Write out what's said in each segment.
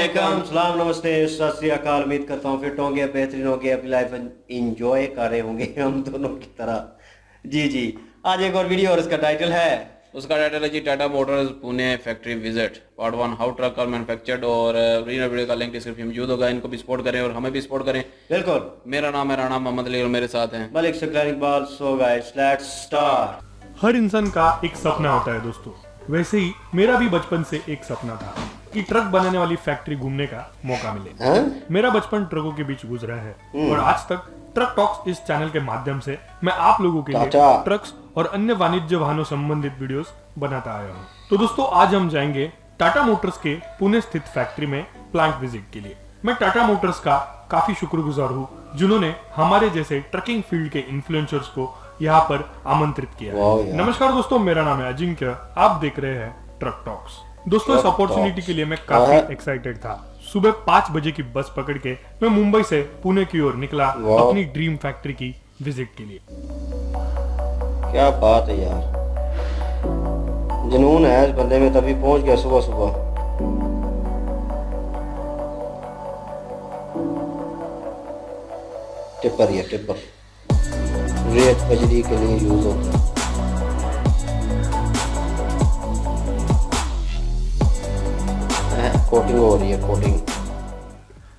वालेकुम सलाम, नमस्ते, सत श्री अकाल। उम्मीद करता हूँ फिट होंगे, बेहतरीन होंगे, अपनी लाइफ इंजॉय कर रहे होंगे हम दोनों की तरह। जी जी, आज एक और वीडियो और इसका टाइटल है जी Tata motors Pune factory visit part 1 how truck are manufactured. और वीडियो का लिंक डिस्क्रिप्शन में मौजूद होगा। इनको भी सपोर्ट करें और हमें भी सपोर्ट करें। बिल्कुल। मेरा नाम है राणा मोहम्मद अली और मेरे साथ हैं Malik Shuklan Iqbal. So guys let's start. हर इंसान का एक सपना होता है दोस्तों, वैसे ही मेरा भी बचपन से एक सपना था कि ट्रक बनाने वाली फैक्ट्री घूमने का मौका मिले। मेरा बचपन ट्रकों के बीच गुजरा है और आज तक ट्रक टॉक्स इस चैनल के माध्यम से मैं आप लोगों के लिए ट्रक्स और अन्य वाणिज्य वाहनों संबंधित वीडियोस बनाता आया हूँ। तो दोस्तों आज हम जाएंगे टाटा मोटर्स के पुणे स्थित फैक्ट्री में प्लांट विजिट के लिए। मैं टाटा मोटर्स का काफी शुक्रगुजार हूँ जिन्होंने हमारे जैसे ट्रकिंग फील्ड के इन्फ्लुएंसर्स को यहाँ पर आमंत्रित किया है। नमस्कार दोस्तों, मेरा नाम है अजिंक्य, आप देख रहे हैं ट्रक टॉक्स। दोस्तों इस अपॉर्चुनिटी के लिए मैं काफी एक्साइटेड था। सुबह 5 बजे की बस पकड़ के मैं मुंबई से पुणे की ओर निकला अपनी ड्रीम फैक्ट्री की विजिट के लिए। क्या बात है यार, जुनून है इस बंदे में, तभी पहुंच गया सुबह सुबह। टिप्पर, ये टिप्पर रेत बजरी के लिए यूज होता है। कोटिंग हो रही है, कोटिंग।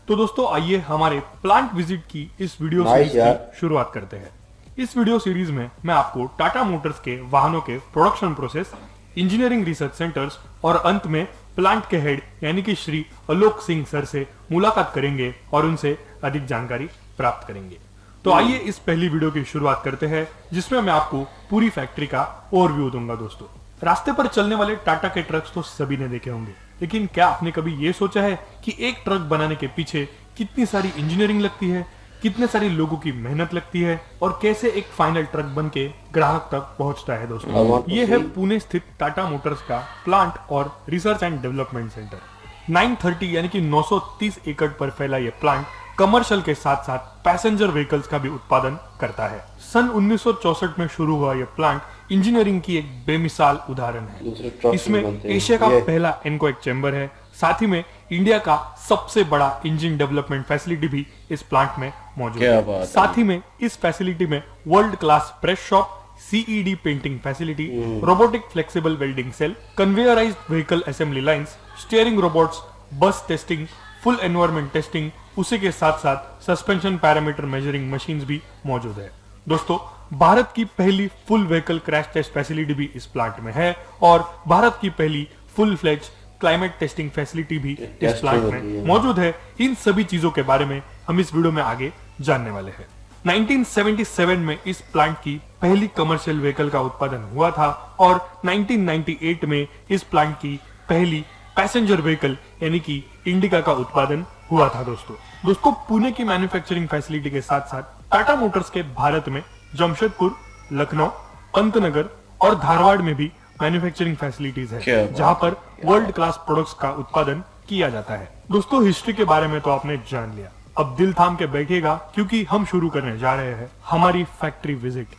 तो दोस्तों आइए हमारे प्लांट विजिट की इस वीडियो सीरीज की शुरुआत करते हैं। इस वीडियो सीरीज में मैं आपको टाटा मोटर्स के वाहनों के production process, engineering research centres और अंत में प्लांट के हेड यानी कि श्री आलोक सिंह सर से मुलाकात करेंगे और उनसे अधिक जानकारी प्राप्त करेंगे। तो आइए इस पहली वीडियो की शुरुआत करते हैं जिसमें मैं आपको पूरी फैक्ट्री का ओवरव्यू दूंगा। दोस्तों रास्ते पर चलने वाले टाटा के ट्रक्स तो सभी ने देखे होंगे, लेकिन क्या आपने कभी ये सोचा है कि एक ट्रक बनाने के पीछे कितनी सारी इंजीनियरिंग लगती है, कितने सारे लोगों की मेहनत लगती है और कैसे एक फाइनल ट्रक बन के ग्राहक तक पहुंचता है। दोस्तों ये है पुणे स्थित टाटा मोटर्स का प्लांट और रिसर्च एंड डेवलपमेंट सेंटर। 930 यानी कि 930 एकड़ पर फैला यह प्लांट कमर्शियल के साथ साथ पैसेंजर व्हीकल्स का भी उत्पादन करता है। सन 1964 में शुरू हुआ यह प्लांट इंजीनियरिंग की एक बेमिसाल उदाहरण है। इसमें एशिया का पहला एनकोएक चैम्बर है। साथ ही में इंडिया का सबसे बड़ा इंजन डेवलपमेंट फैसिलिटी भी इस प्लांट में मौजूद है। साथ ही में इस फैसिलिटी में world class press shop, CED painting facility, robotic flexible welding cell, conveyorised vehicle assembly lines, steering robots, bus testing, full environment testing, उसी के साथ साथ सस्पेंशन पैरामीटर मेजरिंग मशीन्स भी मौजूद है। दोस्तों भारत की पहली full vehicle crash test facility भी इस प्लांट में है और भारत की पहली full fledge climate testing facility भी इस प्लांट में मौजूद है। इन सभी चीजों के बारे में हम इस वीडियो में आगे जानने वाले हैं। 1977 में इस प्लांट की पहली कमर्शियल व्हीकल का उत्पादन हुआ था और 1998 में इस प्लांट की पहली पैसेंजर व्हीकल यानी कि इंडिका का उत्पादन हुआ था। दोस्तों पुणे की मैन्युफैक्चरिंग फैसिलिटी के साथ साथ टाटा मोटर्स के भारत में जमशेदपुर, लखनऊ, पंतनगर और धारवाड़ में भी मैन्युफैक्चरिंग फैसिलिटीज है जहां पर वर्ल्ड क्लास प्रोडक्ट्स का उत्पादन किया जाता है। दोस्तों हिस्ट्री के बारे में तो आपने जान लिया, अब दिल थाम के बैठिएगा क्योंकि हम शुरू करने जा रहे हैं हमारी फैक्ट्री विजिट।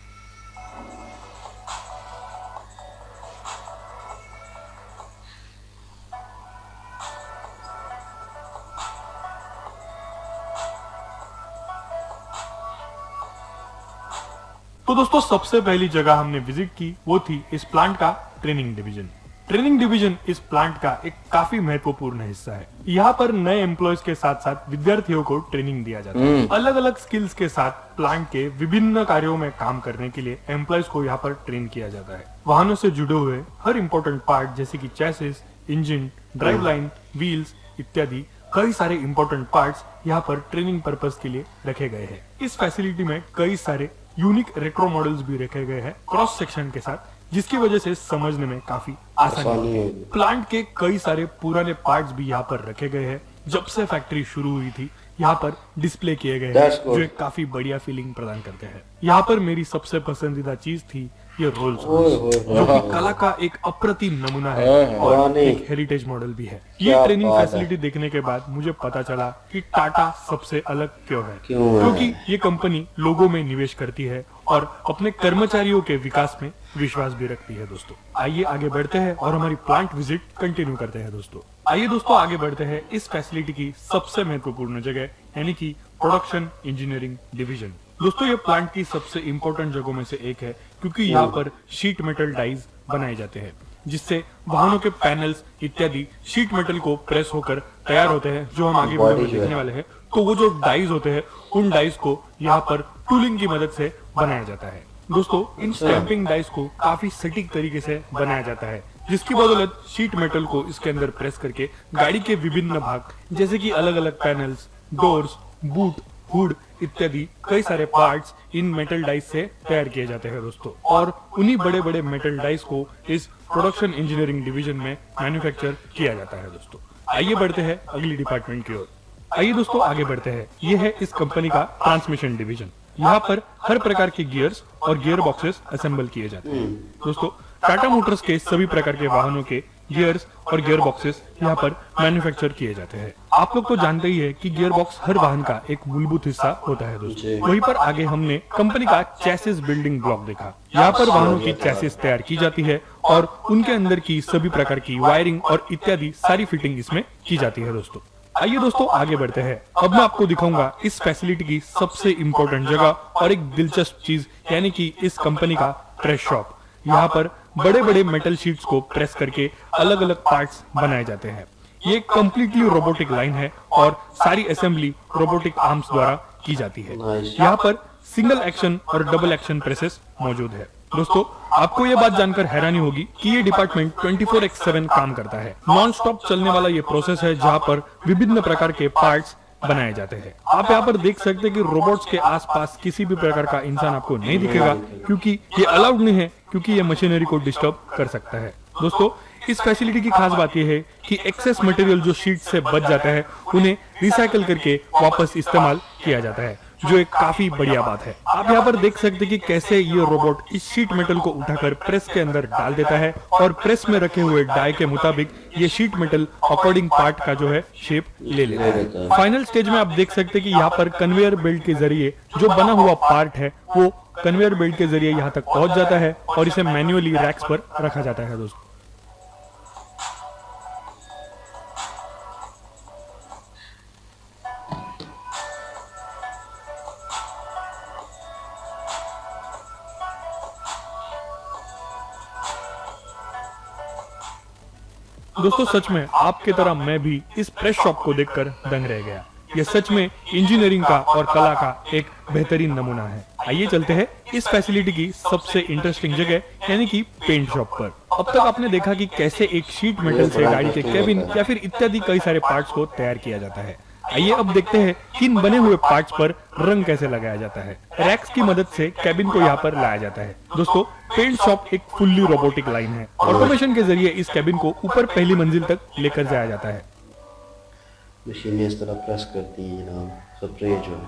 तो दोस्तों सबसे पहली जगह हमने विजिट की वो थी इस प्लांट का ट्रेनिंग डिवीजन। ट्रेनिंग डिवीजन इस प्लांट का एक काफी महत्वपूर्ण हिस्सा है। यहाँ पर नए एम्प्लॉयज के साथ साथ विद्यार्थियों को ट्रेनिंग दिया जाता है। अलग अलग स्किल्स के साथ प्लांट के विभिन्न कार्यों में काम करने के लिए एम्प्लॉयज को यहाँ पर ट्रेन किया जाता है। वाहनों से जुड़े हुए हर इंपॉर्टेंट पार्ट जैसे कि chassis, engine, drive line, wheels इत्यादि कई सारे इंपॉर्टेंट पार्ट्स यहाँ पर ट्रेनिंग पर्पस के लिए रखे गए हैं। इस फैसिलिटी में कई सारे यूनिक रेट्रो मॉडल्स भी रखे गए हैं क्रॉस सेक्शन के साथ, जिसकी वजह से समझने में काफी आसानी है। प्लांट के कई सारे पुराने पार्ट्स भी यहाँ पर रखे गए हैं। जब से फैक्ट्री शुरू हुई थी यहाँ पर डिस्प्ले किए गए हैं जो एक काफी बढ़िया फीलिंग प्रदान करते हैं। यहाँ पर मेरी सबसे पसंदीदा चीज थी ये रोल्स रॉयस, जो कि कला का एक अप्रतिम नमूना है और एक हेरिटेज मॉडल भी है। ये ट्रेनिंग फैसिलिटी देखने के बाद मुझे पता चला कि टाटा सबसे अलग क्यों है, क्योंकि ये कंपनी लोगों में निवेश करती है और अपने कर्मचारियों के विकास में विश्वास भी रखती है। दोस्तों आइए आगे बढ़ते हैं और हमारी प्लांट विजिट कंटिन्यू करते हैं। दोस्तों आइए दोस्तों आगे बढ़ते हैं इस फैसिलिटी की सबसे महत्वपूर्ण जगह, यानी कि प्रोडक्शन इंजीनियरिंग डिवीजन। दोस्तों ये प्लांट की सबसे इंपॉर्टेंट जगहों में से एक है, क्योंकि यहाँ पर शीट मेटल डाइज बनाए जाते हैं, जिससे वाहनों के पैनल्स इत्यादि शीट मेटल को प्रेस होकर तैयार होते हैं, जो हम आगे वीडियो में देखने वाले हैं। तो वो जो डाइज होते हैं, उन डाइज को यहाँ पर टूलिंग की मदद से बनाया जाता है। दोस्तों इन स्टैंपिंग डाइज को काफी सटीक तरीके से बनाया जाता है, जिसकी बदौलत शीट मेटल को इसके अंदर प्रेस करके गाड़ी के विभिन्न भाग, जैसे कि अलग अलग पैनल्स, डोर्स, बूट, हुड इत्यादि कई सारे पार्ट्स इन मेटल डाइस से तैयार किए जाते हैं दोस्तों। और उन्हीं बड़े बड़े मेटल डाइस को इस प्रोडक्शन इंजीनियरिंग डिवीजन में मैन्युफैक्चर किया जाता है। दोस्तों आइए बढ़ते हैं अगली डिपार्टमेंट की ओर। आइए दोस्तों आगे बढ़ते हैं। ये है इस कंपनी का ट्रांसमिशन डिवीजन। यहाँ पर हर प्रकार के गियर्स और गियर बॉक्सेस असेंबल किए जाते हैं। दोस्तों टाटा मोटर्स के सभी प्रकार के वाहनों के गियर्स और गियर बॉक्सेस यहाँ पर मैन्युफैक्चर किए जाते हैं। आप लोग तो जानते ही है कि गियर बॉक्स हर वाहन का एक मूलभूत हिस्सा होता है। दोस्तों वहीं पर आगे हमने कंपनी का चैसिस बिल्डिंग ब्लॉक देखा। यहाँ पर वाहनों की चैसिस तैयार की जाती है और उनके अंदर की सभी प्रकार की वायरिंग और इत्यादि सारी फिटिंग इसमें की जाती है। दोस्तों आइए दोस्तों आगे बढ़ते हैं। अब मैं आपको दिखाऊंगा इस फैसिलिटी की सबसे इम्पोर्टेंट जगह और एक दिलचस्प चीज, यानी कि इस कंपनी का प्रेस शॉप। यहाँ पर बड़े बड़े मेटल शीट्स को प्रेस करके अलग अलग पार्ट्स बनाए जाते हैं। ये कंप्लीटली रोबोटिक लाइन है और सारी असेंबली रोबोटिक आर्म्स द्वारा की जाती है। यहाँ पर सिंगल एक्शन और डबल एक्शन प्रेसेस मौजूद है। दोस्तों आपको ये बात जानकर हैरानी होगी कि ये डिपार्टमेंट 24/7 काम करता है। नॉन स्टॉप चलने वाला ये प्रोसेस है, जहाँ पर विभिन्न प्रकार के पार्ट्स बनाए जाते हैं। आप यहाँ पर देख सकते हैं कि रोबोट्स के आसपास किसी भी प्रकार का इंसान आपको नहीं दिखेगा, क्योंकि ये अलाउड नहीं है, क्योंकि ये मशीनरी को डिस्टर्ब कर सकता है। दोस्तों इस फैसिलिटी की खास बात यह है कि एक्सेस मटेरियल जो शीट से बच जाता है, उन्हें रिसाइकल करके वापस इस्तेमाल किया जाता है, जो एक काफी बढ़िया बात है। आप यहाँ पर देख सकते हैं कि कैसे ये रोबोट इस शीट मेटल को उठाकर प्रेस के अंदर डाल देता है और प्रेस में रखे हुए डाई के मुताबिक ये शीट मेटल अकॉर्डिंग पार्ट का जो है शेप ले लेता है। फाइनल स्टेज में आप देख सकते हैं कि यहाँ पर कन्वेयर बेल्ट के जरिए जो बना हुआ पार्ट है, वो कन्वेयर बेल्ट के जरिए यहाँ तक पहुंच जाता है और इसे मैन्युअली रैक्स पर रखा जाता है। दोस्तों दोस्तों सच में आपके तरह मैं भी इस प्रेस शॉप को देखकर दंग रह गया। यह सच में इंजीनियरिंग का और कला का एक बेहतरीन नमूना है। आइए चलते हैं इस फैसिलिटी की सबसे इंटरेस्टिंग जगह, यानी कि पेंट शॉप पर। अब तक आपने देखा कि कैसे एक शीट मेटल से गाड़ी के केबिन या फिर इत्यादि कई सारे पार्ट्स को तैयार किया जाता है। आइए अब देखते हैं कि इन बने हुए पार्ट्स पर रंग कैसे लगाया जाता है। रैक्स की मदद से केबिन को यहाँ पर लाया जाता है। दोस्तों पेंट शॉप एक फुल्ली रोबोटिक लाइन है। ऑटोमेशन के जरिए इस केबिन को ऊपर पहली मंजिल तक लेकर जाया जाता है। मशीनें इस तरह प्रेस करती हैं जनाब, स्प्रे जो है।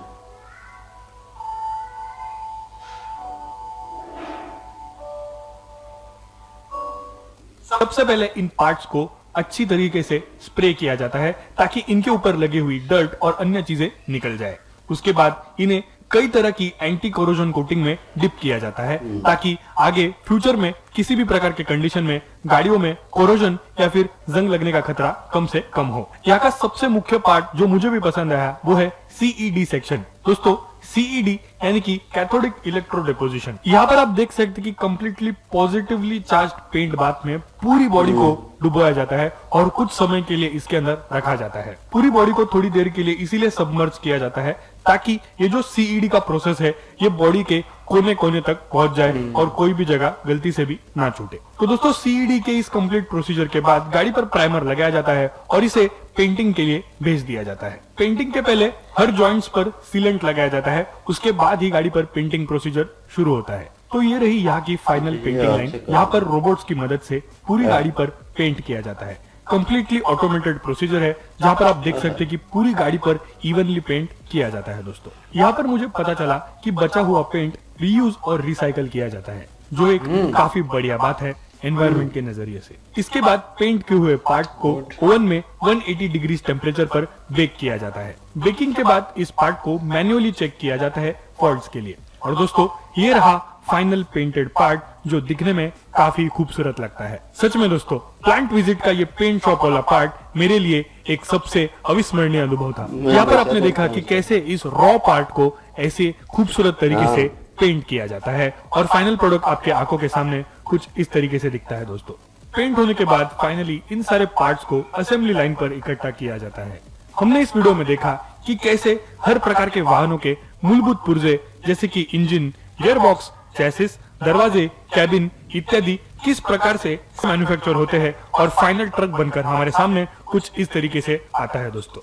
सबसे पहले इन पार्ट्स को अच्छी तरीके से स्प्रे किया जाता है, ताकि इनके ऊपर लगी हुई डर्ट और अन्य चीजें निकल जाए। उसके बाद इन्हें कई तरह की एंटी कोरोजन कोटिंग में डिप किया जाता है, ताकि आगे फ्यूचर में किसी भी प्रकार के कंडीशन में गाड़ियों में कोरोजन या फिर जंग लगने का खतरा कम से कम हो। यहाँ का सबसे मुख्य पार्ट जो मुझे भी पसंद आया वो है CED सेक्शन। दोस्तों CED यानी कि कैथोडिक इलेक्ट्रो डिपोजिशन। यहाँ पर आप देख सकते हैं कि completely positively charged paint bath में पूरी बॉडी को डुबोया जाता है और कुछ समय के लिए इसके अंदर रखा जाता है। पूरी बॉडी को थोड़ी देर के लिए इसीलिए सबमर्ज किया जाता है, ताकि ये जो CED का प्रोसेस है ये बॉडी के कोने कोने तक पहुंच जाए और कोई भी जगह गलती से भी ना छूटे। तो दोस्तों CED के इस कंप्लीट प्रोसीजर के बाद गाड़ी पर प्राइमर लगाया जाता है और इसे पेंटिंग के लिए भेज दिया जाता है। पेंटिंग के पहले हर जॉइंट्स पर सीलेंट लगाया जाता है, उसके बाद ही गाड़ी पर पेंटिंग प्रोसीजर शुरू होता है। तो ये रही यहाँ की फाइनल पेंटिंग लाइन। यहाँ पर रोबोट्स की मदद से पूरी गाड़ी पर पेंट किया जाता है। कंप्लीटली ऑटोमेटेड प्रोसीजर है, जहाँ पर आप देख सकते हैं कि पूरी गाड़ी पर इवनली पेंट किया जाता है। दोस्तों यहाँ पर मुझे पता चला कि बचा हुआ पेंट रीयूज और रिसाइकल किया जाता है। जो एक काफी बढ़िया बात है एनवायरनमेंट के नजरिए से। इसके बाद पेंट किए हुए पार्ट को ओवन में 180 डिग्री टेम्परेचर पर बेक किया जाता है। बेकिंग के बाद इस पार्ट को मैन्युअली चेक किया जाता है फॉल्ट्स के लिए। और दोस्तों, ये रहा फाइनल पेंटेड पार्ट, जो दिखने में काफी खूबसूरत लगता है। सच में दोस्तों, प्लांट विजिट का ये पेंट शॉप वाला पार्ट मेरे लिए एक सबसे अविस्मरणीय अनुभव था। यहाँ पर आपने देखा कि कैसे इस रॉ पार्ट को ऐसे खूबसूरत तरीके से पेंट किया जाता है और फाइनल प्रोडक्ट आपके आंखों के सामने कुछ इस तरीके से दिखता है। दोस्तों, पेंट होने के बाद फाइनली इन सारे पार्ट्स को असेंबली लाइन पर इकट्ठा किया जाता है। हमने इस वीडियो में देखा कि कैसे हर प्रकार के वाहनों के मूलभूत पुर्जे जैसे कि इंजन, गियरबॉक्स, चैसिस, दरवाजे, कैबिन इत्यादि किस प्रकार से मैन्युफैक्चर होते हैं और फाइनल ट्रक बनकर हमारे सामने कुछ इस तरीके से आता है। दोस्तों,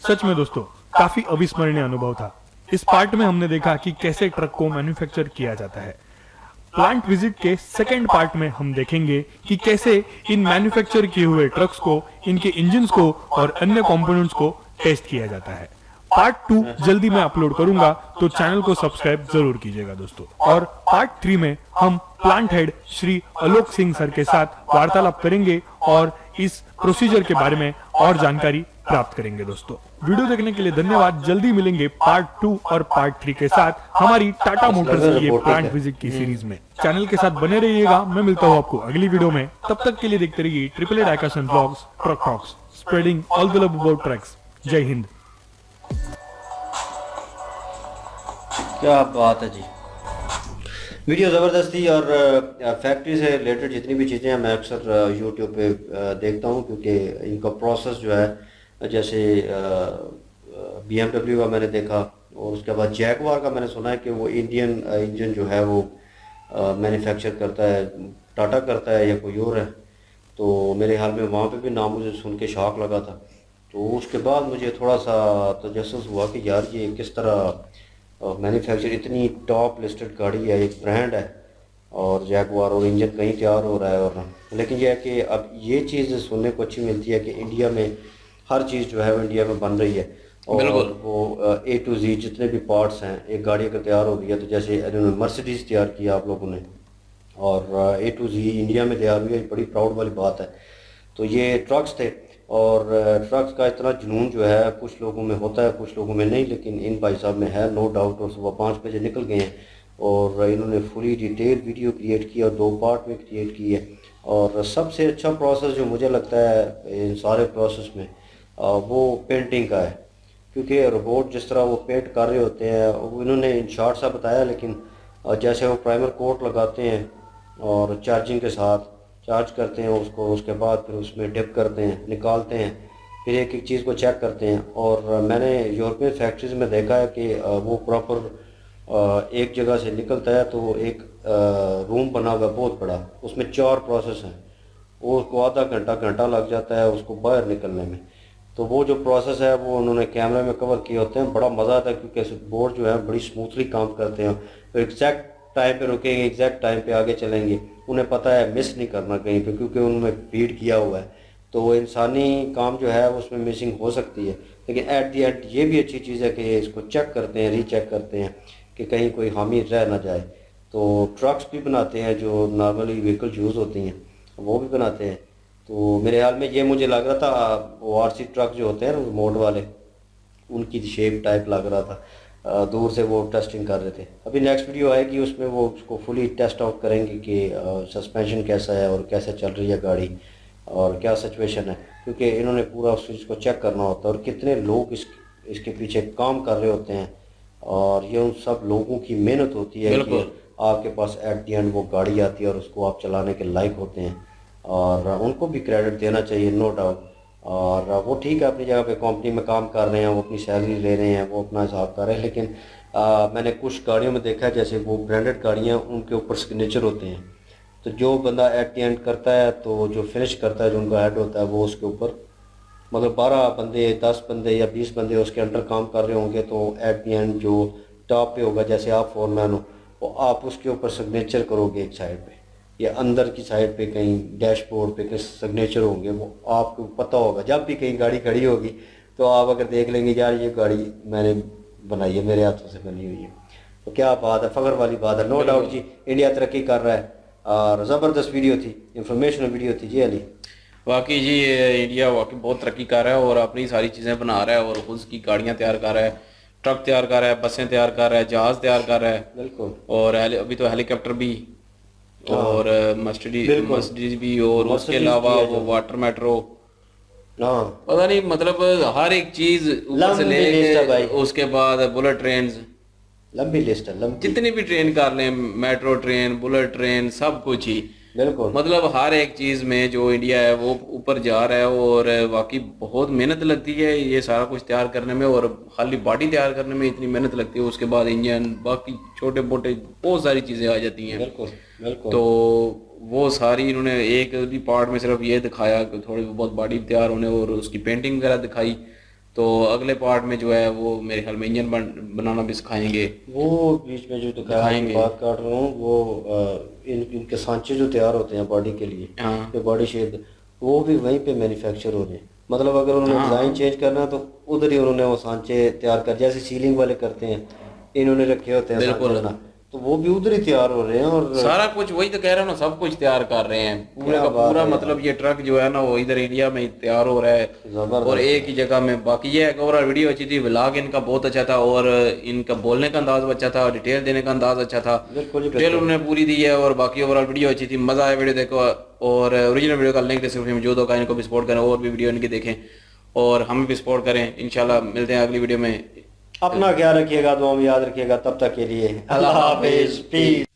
सच में दोस्तों, काफी अविस्मरणीय अनुभव था। इस पार्ट में हमने देखा कि कैसे ट्रक को मैन्युफैक्चर किया जाता है। प्लांट विजिट के सेकंड पार्ट में हम देखेंगे कि कैसे इन मैन्युफैक्चर किए हुए ट्रक्स को, इनके इंजन्स को और अन्य कंपोनेंट्स को टेस्ट किया जाता है। पार्ट 2 जल्दी मैं अपलोड करूंगा, तो चैनल को सब्सक्राइब जरूर कीजिएगा दोस्तों। और पार्ट 3 में हम plant head Shri Alok Singh sir के साथ वार्तालाप करेंगे और इस प्रोसीजर के बारे में और जानकारी प्राप्त करेंगे। दोस्तों, वीडियो देखने के लिए धन्यवाद। जल्दी मिलेंगे पार्ट 2 और पार्ट 3 के साथ हमारी टाटा मोटर्स की प्लांट विजिट की सीरीज में। चैनल के साथ बने रहिएगा। मैं मिलता हूँ आपको अगली वीडियो में। तब तक के लिए देखते रहिए ट्रिपल ए डाइकासन vlogs, truck talks, spreading all the love about trucks. जय हिंद। क्या बात है जी, वीडियो ज़बरदस्त थी। और फैक्ट्री से रिलेटेड जितनी भी चीज़ें हैं मैं अक्सर यूट्यूब पे देखता हूँ, क्योंकि इनका प्रोसेस जो है, जैसे BMW का मैंने देखा और उसके बाद जैगवार का मैंने सुना है कि वो इंडियन इंजन जो है वो मैन्युफैक्चर करता है, टाटा करता है या कोई और है। तो मेरे ख्याल में वहाँ पे भी नाम मुझे सुन के शौक लगा था। तो उसके बाद मुझे थोड़ा सा तजस्सुस हुआ कि यार ये किस तरह मैन्युफैक्चर, इतनी टॉप लिस्टेड गाड़ी है, एक ब्रांड है और जैगवार, और इंजन कहीं तैयार हो रहा है। और लेकिन यह है कि अब ये चीज़ सुनने को अच्छी मिलती है कि इंडिया में हर चीज़ जो है वो इंडिया में बन रही है। और वो A to Z जितने भी पार्ट्स हैं, एक गाड़ी अगर तैयार हो गई है, तो जैसे इन्होंने मर्सिडीज़ तैयार किया आप लोगों ने, और A to Z इंडिया में तैयार हुई है, बड़ी प्राउड वाली बात है। तो ये ट्रक्स थे, और ट्रक्स का इतना जुनून जो है कुछ लोगों में होता है, कुछ लोगों में नहीं, लेकिन इन भाई साहब में है, नो डाउट। और सुबह 5 बजे निकल गए हैं और इन्होंने फुली डिटेल वीडियो क्रिएट की और 2 पार्ट में क्रिएट की है। और सबसे अच्छा प्रोसेस जो मुझे लगता है इन सारे प्रोसेस में वो पेंटिंग का है, क्योंकि रोबोट जिस तरह वो पेंट कर रहे होते हैं, वो इन्होंने इन शॉर्ट सा बताया, लेकिन जैसे वो प्राइमर कोट लगाते हैं और चार्जिंग के साथ चार्ज करते हैं उसको, उसके बाद फिर उसमें डिप करते हैं, निकालते हैं, फिर एक एक चीज़ को चेक करते हैं। और मैंने यूरोपियन फैक्ट्रीज में देखा है कि वो प्रॉपर एक जगह से निकलता है, तो एक रूम बना हुआ बहुत बड़ा, उसमें 4 प्रोसेस हैं, उसको आधा घंटा लग जाता है उसको बाहर निकलने में। तो वो जो प्रोसेस है वो उन्होंने कैमरा में कवर किए होते हैं, बड़ा मज़ा आता है, क्योंकि बोर्ड जो है बड़ी स्मूथली काम करते हैं। तो एग्जैक्ट टाइम पे रुकेंगे, एग्जैक्ट टाइम पे आगे चलेंगे, उन्हें पता है मिस नहीं करना कहीं पे, क्योंकि उन्होंने फीड किया हुआ है। तो वो इंसानी काम जो है उसमें मिसिंग हो सकती है, लेकिन एट दी एंड ये भी अच्छी चीज़ है कि इसको चेक करते हैं, रीचेक करते हैं कि कहीं कोई खामी रह ना जाए। तो ट्रक्स भी बनाते हैं जो नॉर्मली व्हीकल यूज़ होती हैं, वो भी बनाते हैं। तो मेरे ख्याल में ये मुझे लग रहा था वो RC ट्रक जो होते हैं ना मोड वाले, उनकी शेप टाइप लग रहा था, दूर से वो टेस्टिंग कर रहे थे। अभी नेक्स्ट वीडियो आएगी, उसमें वो उसको फुली टेस्ट आउट करेंगे कि सस्पेंशन कैसा है और कैसे चल रही है गाड़ी और क्या सिचुएशन है, क्योंकि इन्होंने पूरा उस चीज़ को चेक करना होता है और कितने लोग इसके पीछे काम कर रहे होते हैं। और ये उन सब लोगों की मेहनत होती है कि आपके पास एट दी एंड वो गाड़ी आती है और उसको आप चलाने के लायक होते हैं, और उनको भी क्रेडिट देना चाहिए, नो डाउट। और वो ठीक है, अपनी जगह पे कंपनी में काम कर रहे हैं, वो अपनी सैलरी ले रहे हैं, वो अपना हिसाब कर रहे हैं। लेकिन मैंने कुछ गाड़ियों में देखा है, जैसे वो ब्रांडेड गाड़ियाँ, उनके ऊपर सिग्नेचर होते हैं। तो जो बंदा एट दी एंड करता है, तो जो फिनिश करता है, जो उनका हेड होता है, वो उसके ऊपर मतलब 12 बंदे, 10 बंदे या 20 बंदे उसके अंडर काम कर रहे होंगे। तो एट दी एंड जो टॉप पे होगा, जैसे आप फोरमैन हो, वो आप उसके ऊपर सिग्नेचर करोगे एक साइड पे या अंदर की साइड पे कहीं डैशबोर्ड पे कहीं सिग्नेचर होंगे, वो आपको पता होगा। जब भी कहीं गाड़ी खड़ी होगी तो आप अगर देख लेंगे यार ये गाड़ी मैंने बनाई है, मेरे हाथों से बनी हुई है। तो क्या बात है, फ़ख्र वाली बात है। नो डाउट जी, इंडिया तरक्की कर रहा है और ज़बरदस्त वीडियो थी, इंफॉर्मेशनल वीडियो थी जी अली। वाकई जी इंडिया वाकई बहुत तरक्की कर रहा है और अपनी सारी चीज़ें बना रहा है और खुद की गाड़ियाँ तैयार कर रहा है, ट्रक तैयार कर रहा है, बसें तैयार कर रहा है, जहाज़ तैयार कर रहा है, बिल्कुल। और अभी तो हेलीकॉप्टर भी, और मर्सिडीज भी, और उसके अलावा वो वाटर मेट्रो, हाँ पता नहीं मतलब हर एक चीज़ ऊपर से लंबी लिस्ट है भाई। लेके उसके बाद बुलेट ट्रेन, लंबी लिस्ट है, लंबी। जितनी भी ट्रेन कर लें, मेट्रो ट्रेन, बुलेट ट्रेन, सब कुछ ही, बिल्कुल मतलब हर एक चीज़ में जो इंडिया है वो ऊपर जा रहा है। और वाकई बहुत मेहनत लगती है ये सारा कुछ तैयार करने में, और खाली बॉडी तैयार करने में इतनी मेहनत लगती है, उसके बाद इंजन, बाकी छोटे मोटे बहुत सारी चीज़ें आ जाती हैं। बिल्कुल बिल्कुल। तो वो सारी इन्होंने एक भी पार्ट में सिर्फ ये दिखाया कि थोड़ी बहुत बॉडी तैयार होने और उसकी पेंटिंग वगैरह दिखाई, तो अगले पार्ट में जो है वो मेरे ख्याल में इंजन बनाना भी सिखाएंगे। वो बीच में जो दिखाएंगे। बात काट रहा हूँ वो इनके सांचे जो तैयार होते हैं बॉडी के लिए, हाँ जो बॉडी शेप, वो भी वहीं पे मैन्युफैक्चर हो रहे हैं। मतलब अगर उन्होंने डिज़ाइन चेंज करना है तो उधर ही उन्होंने वो सांचे तैयार कर, जैसे सीलिंग वाले करते हैं, इन्होंने रखे होते हैं बिल्कुल। सांचे बना, तो वो भी उधर ही तैयार हो रहे हैं। और सारा कुछ वही तो कह रहा हूँ ना, सब कुछ तैयार कर रहे हैं पूरे क्या का बात पूरा। है मतलब ये ट्रक जो है ना वो इधर इंडिया में ही तैयार हो रहा है जबरदस्त। और एक ही जगह में। बाकी ये है कि ओवरऑल वीडियो अच्छी थी, व्लॉग इनका बहुत अच्छा था और इनका बोलने का अंदाज अच्छा था, डिटेल देने का अंदाज अच्छा था, बिल्कुल जी, डिटेल उन्होंने पूरी दी है। और बाकी ओवरऑल वीडियो अच्छी थी, मजा आया वीडियो देखो, और ओरिजिनल वीडियो का लिंक डिस्क्रिप्शन में मौजूद होगा, इनको भी सपोर्ट करें और भी वीडियो इनकी देखें और हमें भी सपोर्ट करें। इंशाल्लाह मिलते हैं अगली वीडियो में। अपना ख्याल रखिएगा, दुआ में याद रखिएगा। तब तक के लिए अल्लाह हाफिज, पीस।